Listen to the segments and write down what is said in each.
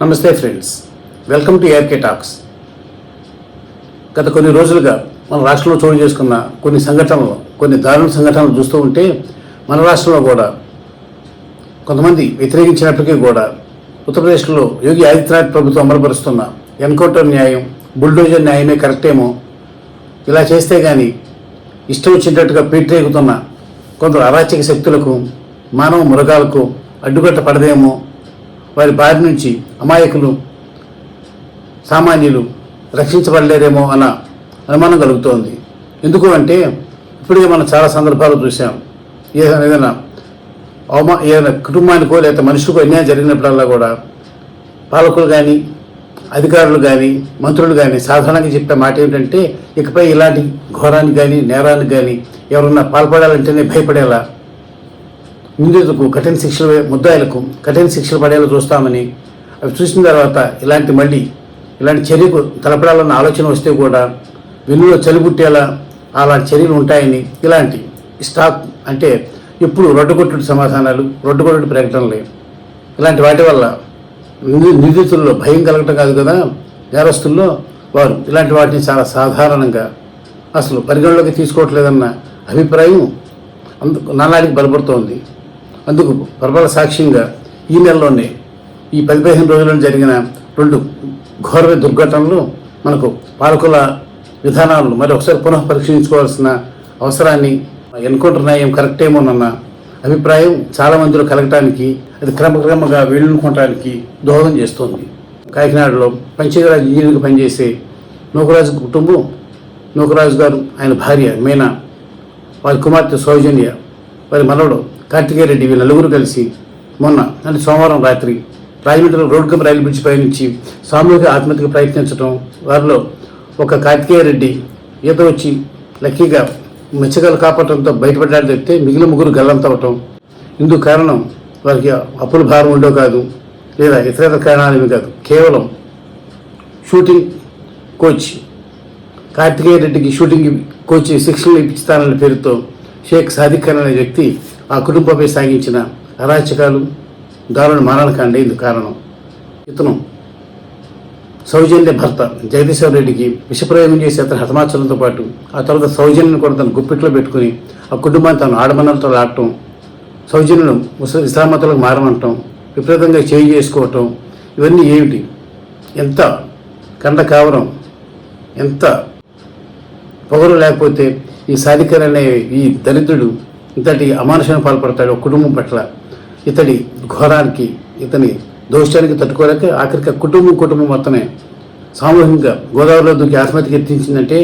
నమస్తే friends, welcome to ARK talks. గత కొన్ని రోజులుగా మన రాష్ట్రంలో చోటు చేసుకున్న కొన్ని దారుణ సంఘటనలు చూస్తూ ఉంటే మన రాష్ట్రంలో కూడా కొంతమంది వ్యతిరేకించినప్పటికీ కూడా ఉత్తరప్రదేశ్లో యోగి ఆదిత్యనాథ్ ప్రభుత్వం అమలుపరుస్తున్న ఎన్కౌంటర్ న్యాయం, బుల్డోజర్ న్యాయమే కరెక్టేమో, ఇలా చేస్తే కానీ ఇష్టం వచ్చినట్టుగా పీట్రేగుతున్న కొందరు అరాచక శక్తులకు, మానవ మృగాలకు అడ్డుకట్ట పడదేమో, వారి బారి నుంచి అమాయకులు, సామాన్యులు రక్షించబడలేరేమో అన్న అనుమానం కలుగుతోంది. ఎందుకు అంటే ఇప్పటికే మనం చాలా సందర్భాలు చూసాం. ఏదైనా కుటుంబానికో లేదా మనుషులకో అన్యాయం జరిగినప్పుడల్లా కూడా పాలకులు కానీ, అధికారులు కానీ, మంత్రులు కానీ సాధారణంగా చెప్పే మాట ఏమిటంటే, ఇకపై ఇలాంటి ఘోరానికి కానీ, నేరానికి కానీ ఎవరన్నా పాల్పడాలంటేనే భయపడేలా, నిందితులకు కఠిన శిక్షలు, ముద్దాయిలకు కఠిన శిక్షలు పడేలా చూస్తామని, అవి చూసిన తర్వాత ఇలాంటి చర్యకు తలపడాలన్న ఆలోచన వస్తే కూడా వెన్నులో చలిపుట్టేలా అలాంటి చర్యలు ఉంటాయని, ఇలాంటి స్టాక్ అంటే ఎప్పుడు రొడ్డుకొట్టుడు సమాధానాలు, రొడ్డుకొట్టుడు ప్రకటనలే, ఇలాంటి వాటి వల్ల నిందితుల్లో భయం కలగటం కాదు కదా, నేరస్తుల్లో వారు ఇలాంటి వాటిని చాలా సాధారణంగా అసలు పరిగణలోకి తీసుకోవట్లేదన్న అభిప్రాయం నానాటికి బలపడుతోంది. అందుకు ప్రబల సాక్ష్యంగా ఈ నెలలోనే ఈ 15 రోజుల్లో జరిగిన 2 ఘోరమైన దుర్ఘటనలు మనకు పాలకుల విధానాలను మరి ఒకసారి పునః పరిశీలించుకోవాల్సిన అవసరాన్ని, ఎన్కౌంటర్ న్యాయం కరెక్టేమోనన్న అభిప్రాయం చాలా మందిలో కలగటానికి, అది క్రమక్రమంగా వేళ్ళుకోవటానికి దోహదం చేస్తోంది. కాకినాడలో పంచాయతీరాజ్ ఇంజనీర్గా పనిచేసే నూకరాజు కుటుంబం, నూకరాజు గారు, ఆయన భార్య మీనా, వారి కుమార్తె సౌజన్య, వారి మనవడు కార్తికేయ రెడ్డి, వీళ్ళ నలుగురు కలిసి అంటే సోమవారం రాత్రి రాజమండ్రిలో రోడ్డు రైలు బ్రిడ్జ్ పై నుంచి సామూహిక ఆత్మహత్యకు ప్రయత్నించడం, వారిలో ఒక కార్తికేయ రెడ్డి ఈత వచ్చి లక్కీగా మత్స్యకాలు కాపాడటంతో బయటపడ్డాడు చెప్తే మిగిలిన ముగ్గురు గల్లంతవటం. ఇందుకు కారణం వారికి అప్పుల భారం ఉండో కాదు, లేదా ఇతర కారణాలేమి కాదు, కేవలం షూటింగ్ కోచ్ కార్తికేయ రెడ్డికి షూటింగ్ కోచ్ శిక్షణలు ఇప్పిస్తానన్న పేరుతో షేక్ సాదిక్ ఖాన్ అనే వ్యక్తి ఆ కుటుంబంపై సాగించిన అరాచకాలు, దారుణ మారణకాండే ఇందుకు కారణం. ఇతను సౌజన్య భర్త జగదీశ్వర్ రెడ్డికి విషప్రయోగం చేసి అతను హతమార్చడంతో పాటు ఆ తర్వాత సౌజన్యను కూడా తన గుప్పిట్లో పెట్టుకుని ఆ కుటుంబాన్ని తను ఆడమన్నలతో ఆడటం, సౌజన్యను ఇస్లామతులకు మారమంటాం, విపరీతంగా చేయి చేసుకోవటం, ఇవన్నీ ఏమిటి? ఎంత కండకావరం, ఎంత పొగరు లేకపోతే ఈ సాధికర్ అనే ఈ దరిద్రుడు ఇతడి అమానుషానికి పాల్పడతాడు ఒక కుటుంబం పట్ల. ఇతడి ఘోరానికి, ఇతని దోషానికి తట్టుకోలేక ఆఖరికి కుటుంబం మొత్తమే సామూహికంగా గోదావరిలో దూకి ఆత్మహత్యకి ఎత్తించిందంటే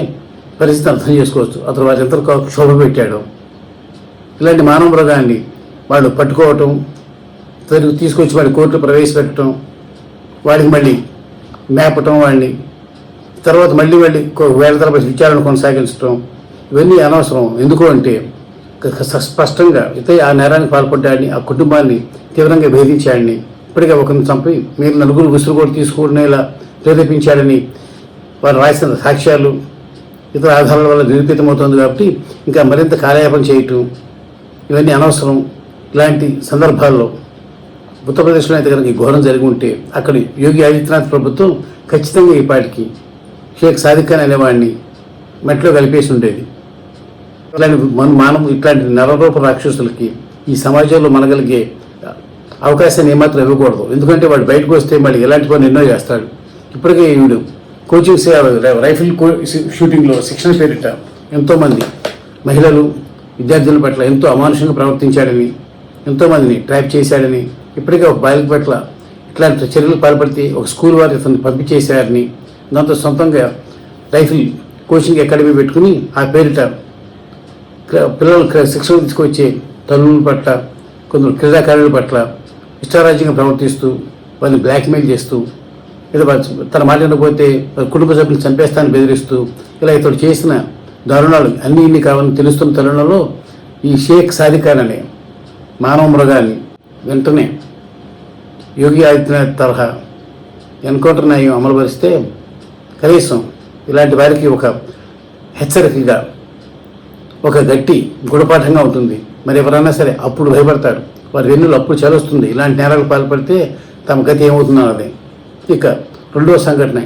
పరిస్థితి అర్థం చేసుకోవచ్చు. అతను వారి ఎంత క్షోభ పెట్టాడు. ఇలాంటి మానవ మృగాన్ని వాళ్ళు పట్టుకోవటం, తీసుకొచ్చి వాడి కోర్టులో ప్రవేశపెట్టడం, వాడికి మళ్ళీ మేపటం, వాడిని తర్వాత మళ్ళీ వేల తరబడి విచారణ కొనసాగించడం, ఇవన్నీ అనవసరం. ఎందుకు అంటే స్పష్టంగా ఆ నేరానికి పాల్పడ్డాడని, ఆ కుటుంబాన్ని తీవ్రంగా భేదించాడని, ఇప్పటికే ఒకరిని చంపి మీరు నలుగురు విసురు కూడా తీసుకునేలా ప్రేరేపించాడని వారు రాసిన సాక్ష్యాలు, ఇతర ఆధారాల వల్ల నిరూపితమవుతుంది. కాబట్టి ఇంకా మరింత కాలయాపన చేయటం, ఇవన్నీ అనవసరం. ఇలాంటి సందర్భాల్లో ఉత్తరప్రదేశ్లో అయితే కనుక ఈ ఘోరం జరిగి ఉంటే అక్కడ యోగి ఆదిత్యనాథ్ ప్రభుత్వం ఖచ్చితంగా ఈ పాటికి షేక్ సాదిక్ ఖాన్ అనేవాడిని మెట్లో కలిపేసి ఉండేది. ఇట్లాంటి నరరూప రాక్షసులకి ఈ సమాజంలో మనగలిగే అవకాశాన్ని ఏమాత్రం ఇవ్వకూడదు. ఎందుకంటే వాడు బయటకు వస్తే మళ్ళీ ఎలాంటి పని ఎన్నో చేస్తాడు. ఇప్పటికే వీడు కోచింగ్ రైఫిల్ షూటింగ్లో శిక్షణ పేరిట ఎంతోమంది మహిళలు, విద్యార్థుల పట్ల ఎంతో అమానుషంగా ప్రవర్తించాడని, ఎంతోమందిని ట్రాప్ చేశాడని, ఇప్పటికే ఒక బాలిక పట్ల ఇట్లాంటి చర్యలు పాల్పడితే ఒక స్కూల్ వారు ఇతను పంపించేశారని, దాంతో సొంతంగా రైఫిల్ కోచింగ్ అకాడమీ పెట్టుకుని ఆ పేరిట పిల్లలు శిక్షణ తీసుకొచ్చే తల్లుల పట్ల, కొందరు క్రీడాకారుల పట్ల ఇష్టారాజ్యంగా ప్రవర్తిస్తూ వాళ్ళని బ్లాక్మెయిల్ చేస్తూ, లేదా తన మాట వినకపోతే కుటుంబ సభ్యులు చంపేస్తానని బెదిరిస్తూ, ఇలా ఇతడు చేసిన దారుణాలు అన్నీ కావాలని తెలుస్తున్న తరుణంలో ఈ షేక్ సాదిక్ ఖాన్ అనే మానవ మృగాన్ని వెంటనే యోగి ఆదిత్యనాథ్ తరహా ఎన్కౌంటర్ న్యాయం అమలుపరిస్తే కనీసం ఇలాంటి వారికి ఒక హెచ్చరికగా, ఒక గట్టి గుణపాఠంగా ఉంటుంది. మరి ఎవరైనా సరే అప్పుడు భయపడతారు, వారి వెన్నులు అప్పుడు చలుస్తుంది. ఇలాంటి నేరాలకు పాల్పడితే తమ గతి ఏమవుతుందో అదే. ఇక రెండవ సంఘటన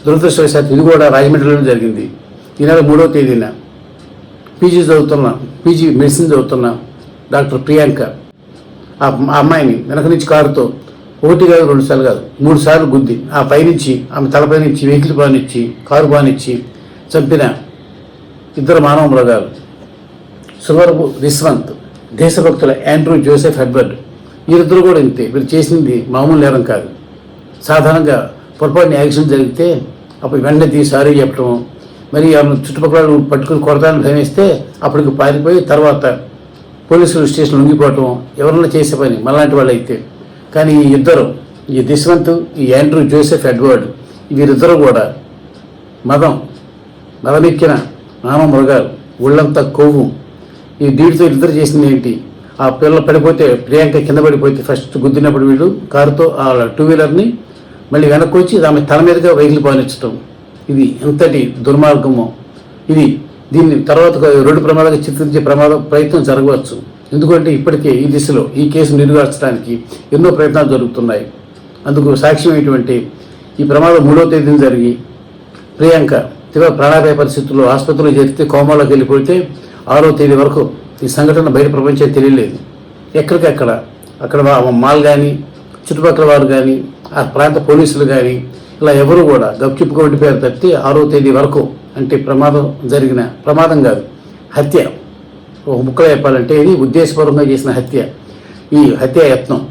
దురదృష్టవశాత్తు ఇది కూడా రాజమండ్రిలోనే జరిగింది. ఈ నెల 3వ తేదీన పీజీ మెడిసిన్ చదువుతున్న డాక్టర్ ప్రియాంక ఆ అమ్మాయిని వెనక నుంచి కారుతో 1 కాదు 2 సార్లు కాదు 3 సార్లు గుద్ది ఆ పైనుంచి ఆమె తలపై నుంచి వెహికల్ బానిచ్చి కారు బానిచ్చి చంపిన ఇద్దరు మానవ మృగాలు సువర్పు రిస్వంత్, దేశభక్తుల ఆండ్రూ జోసెఫ్ ఎడ్వర్డ్. వీరిద్దరు కూడా ఇంతే. వీరు చేసింది మామూలు నేరం కాదు. సాధారణంగా పొరపాటున యాక్సిడెంట్ జరిగితే అప్పుడు వెంటనే తీసి సారీ చెప్పడం, మరి ఆమె చుట్టుపక్కల పట్టుకుని కొడతానని భయమిస్తే అప్పటికి పారిపోయి తర్వాత పోలీసులు స్టేషన్ లొంగిపోవటం ఎవరన్నా చేసే పని మనలాంటి వాళ్ళు అయితే. కానీ ఈ ఇద్దరు, ఈ దిశవంత్, ఈ ఆండ్రూ జోసెఫ్ ఎడ్వర్డ్, వీరిద్దరూ కూడా మదమెక్కిన మానవ మృగాలు, ఒళ్ళంతా కొవ్వు. ఈ డీడ్తో ఇద్దరు చేసింది ఏంటి? ఆ పిల్ల పడిపోతే, ప్రియాంక కింద పడిపోతే ఫస్ట్ గుద్దినప్పుడు వీళ్ళు కారుతో ఆ 2 వీలర్ని మళ్ళీ వెనక్కి వచ్చి ఆమె తల మీదుగా వెహికల్ పాలించడం. ఇది ఎంతటి దుర్మార్గమో. దీన్ని తర్వాత రోడ్డు ప్రమాదంగా చిత్రించే ప్రయత్నం జరగవచ్చు. ఎందుకంటే ఇప్పటికే ఈ దిశలో ఈ కేసు నిర్వహించడానికి ఎన్నో ప్రయత్నాలు జరుగుతున్నాయి. అందుకు సాక్ష్యమైనటువంటి ఈ ప్రమాదం 3వ తేదీన జరిగి ప్రియాంక తీవ్ర ప్రాణాపాయ పరిస్థితుల్లో ఆసుపత్రిలో చేరితే కోమాలోకి వెళ్ళిపోతే 6వ తేదీ వరకు ఈ సంఘటన బయట ప్రపంచం తెలియలేదు. అక్కడ మాల్ కానీ చుట్టుపక్కల వారు కానీ ఆ ప్రాంత పోలీసులు కానీ ఇలా ఎవరు కూడా గప్చిప్పుగా ఉండిపోయారు తప్పితే 6వ తేదీ వరకు, అంటే ప్రమాదం కాదు, హత్య. ఒక ముక్కలో చెప్పాలంటే ఇది ఉద్దేశపూర్వకంగా చేసిన హత్య. ఈ హత్య యత్నం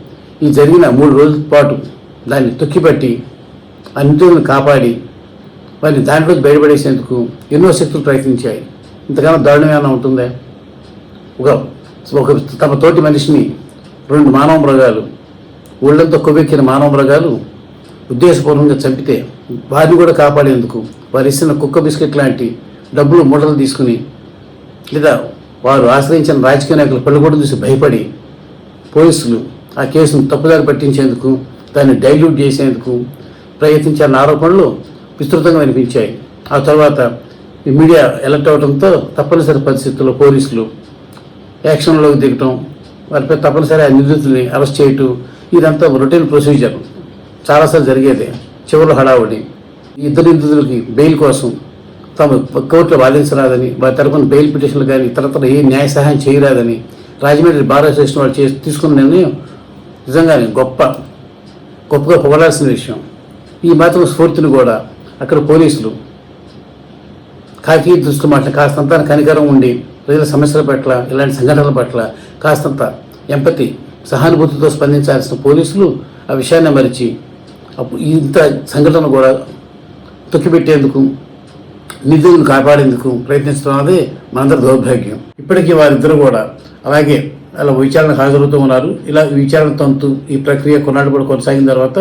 ఈ జరిగిన 3 రోజుల పాటు దాన్ని తొక్కిపట్టి అన్నిటిని కాపాడి వారిని దాంట్లో బయటపడేసేందుకు ఎన్నో శక్తులు ప్రయత్నించాయి. ఇంతకన్నా దారుణం ఏమైనా ఉంటుందా? ఒక తమ తోటి మనిషిని 2 మానవ మృగాలు, ఒళ్ళంతా కొవ్వెక్కిన మానవ మృగాలు ఉద్దేశపూర్వకంగా చంపితే వారిని కూడా కాపాడేందుకు వారు ఇచ్చిన కుక్క బిస్కెట్ లాంటి డబ్బులు మూటలు తీసుకుని, లేదా వారు ఆశ్రయించిన రాజకీయ నాయకులు పళ్ళుగూడలు చూసి భయపడి పోలీసులు ఆ కేసును తప్పుదారి పట్టించేందుకు, దాన్ని డైల్యూట్ చేసేందుకు ప్రయత్నించారన్న ఆరోపణలు విస్తృతంగా వినిపించాయి. ఆ తర్వాత ఈ మీడియా ఎలక్ట్ అవడంతో తప్పనిసరి పరిస్థితుల్లో పోలీసులు యాక్షన్లోకి దిగటం, వారిపై తప్పనిసరి ఆ నిందితుల్ని అరెస్ట్ చేయటం, ఇదంతా రొటీన్ ప్రొసీజర్ చాలాసార్లు జరిగేదే. చివరిలో హడావుడి. ఈ ఇద్దరు నిందితులకి బెయిల్ కోసం తాము కోర్టులో వాదించరాదని, వారి తరపున బెయిల్ పిటిషన్లు కానీ ఇతరత్ర ఏ న్యాయ సహాయం చేయరాదని రాజమండ్రి బార్ అసోసియేషన్ వాళ్ళు తీసుకున్న నిర్ణయం నిజంగానే గొప్పగా పొగడాల్సిన విషయం. ఈ మాత్రం స్ఫూర్తిని కూడా అక్కడ పోలీసులు కాకి దృష్టి మాట కాస్తంత కనికరం ఉండి ప్రజల సమస్యల పట్ల, ఇలాంటి సంఘటనల పట్ల కాస్తంత ఎంపతి, సహానుభూతితో స్పందించాల్సిన పోలీసులు ఆ విషయాన్ని మరిచి అప్పుడు ఇంత సంఘటన కూడా తొక్కిపెట్టేందుకు, నిధులను కాపాడేందుకు ప్రయత్నించడం అనేది మనందరి దౌర్భాగ్యం. ఇప్పటికీ వారిద్దరూ కూడా అలాగే అలా విచారణకు హాజరవుతూ ఉన్నారు. ఇలా విచారణ తంతు ఈ ప్రక్రియ కొన్నాళ్ళు కూడా కొనసాగిన తర్వాత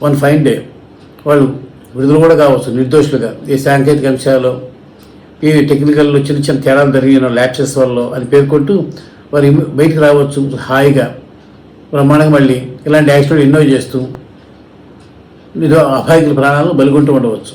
వన్ ఫైన్ డే వాళ్ళు విడుదల కూడా కావచ్చు నిర్దోషులుగా. ఈ సాంకేతిక అంశాలు, ఈ టెక్నికల్లో చిన్న చిన్న తేడాలు జరిగిన ల్యాప్సెస్ వల్ల అని పేర్కొంటూ వారు బయటకు రావచ్చు హాయిగా, బ్రహ్మాండంగా. మళ్ళీ ఇలాంటి యాక్సిడెంట్ ఎన్నో చేస్తూ అపాయకుల ప్రాణాలను బలిగొంటూ ఉండవచ్చు.